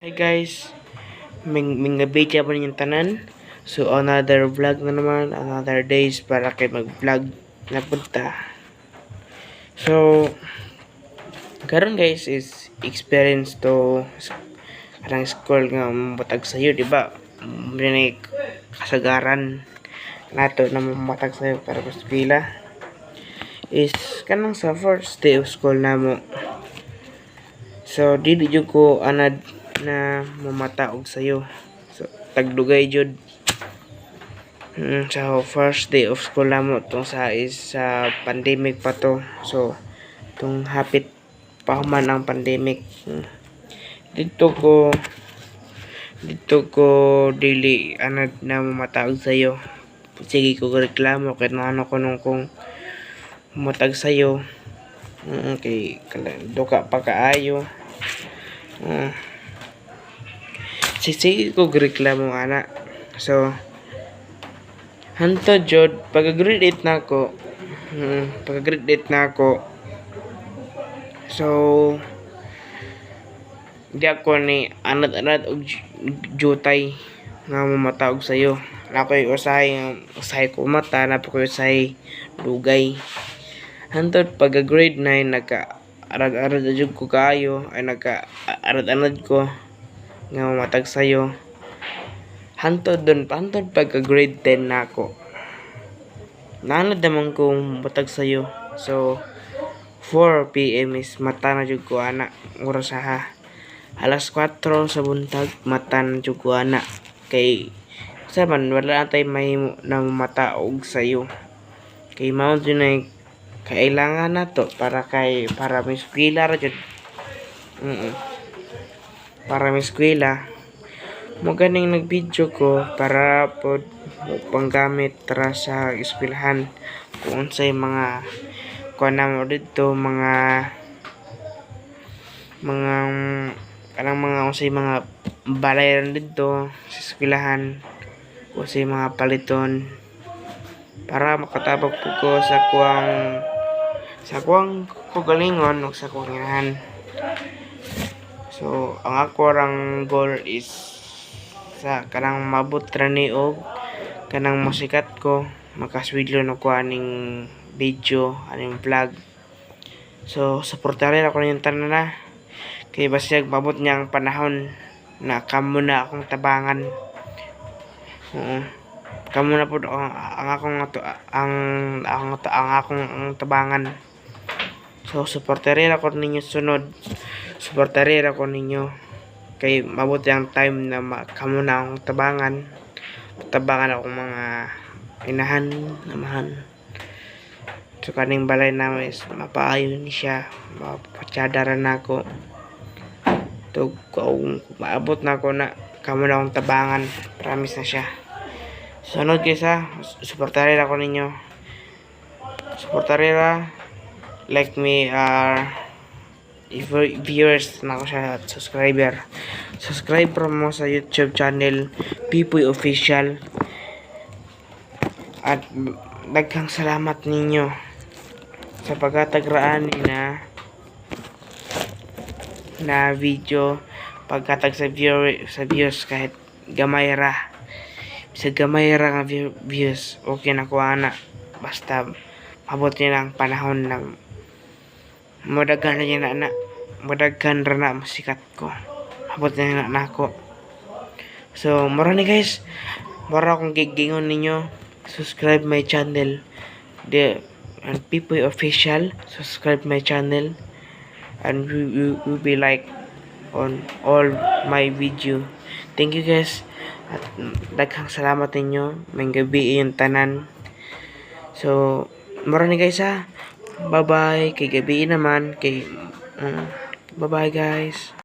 Hey guys, gabi po ninyong tanan. So another vlog na naman, another days para kay mag-vlog na punta. So karon guys is experience to kanang school nga mamatag sayo, di ba? May kasagaran nato na mamatag sayo para sa pila is kanang sa first day of school namo. So dili jud ko anad na mamata og sayo. So tagdugay jud. So first day of school namo tong sa is sa pandemic pa to. So tong hapit pa human ang pandemic. Dito ko dili anad na mamata og sayo. Sige ko reklamo kahit ano ko nung kung matag sayo. Okay, duka pa kaayo. Sige ko reklamo ana. So hanto jud pagka-grade 8 na ako. So di ako ni anad-anad og jutay nga mamata og sayo. Nakoy usahay ko mata, na po ko usahay dugay. Hantod pagka grade 9 nagka-arad-arad jud ko kaayo, ay nagka-arad-anad ko nga mamatag sayo. Hantod pagka grade 10 na ako. Naanad naman ko matag sayo. So 4 PM is mata na jud ko ana. Oras ha. Alas 4 sa buntag mata na jud ko ana. Kay saman wala tay may na mata og sayo. Kay mount yun ay kailangan na to para may eskwela ra jud. Para may eskwela. Mo ganing nag-video ko para pod panggamit tra sa eskwelahan kung unsay mga kuan mo dito, mga unsay mga balayan dito sa eskwelahan, unsay mga paliton para makatabang po ko sa kuwang kagalingon ug sa kuwang inahan. So ang ako rang goal is sa kanang mabot ra ni og kanang masikat ko, makaswidlo na ko aning video, aning vlog. So suportahan ako yung tanan na kay basig mabot niya ang panahon na kamo na akong tabangan. Kamo na pud ang akong tabangan. So suportahan ako ninyo sunod. Suportahan ako ninyo kay mabot yung time na kamo na akong tabangan akong mga inahan namahan. So kaning balay namin is mapaayo ni siya, mapatsada na ako. So kung maabot na ako na kamo na akong tabangan, promise na siya. Sunod guys ha, suportahan ako ninyo. Suportahan, like me, viewers na ako sa subscriber mo sa YouTube channel Pipoy Official. At daghang salamat ninyo sa pagkatagraan na video, pagkatag sa views kahit gamay ra. Sa gamay ra nga views, okay na ko ana. Basta mabot niya ang panahon na madaghan ra na masikat ko. Mabot na ako. So marami guys, para akong gigingon ninyo, subscribe my channel, and Pipoy Official. Subscribe my channel and we will be like on all my video. Thank you guys at daghang salamat ninyo. May gabi yung tanan. So marami guys ha. Bye bye. Kay gabi naman kay bye bye guys.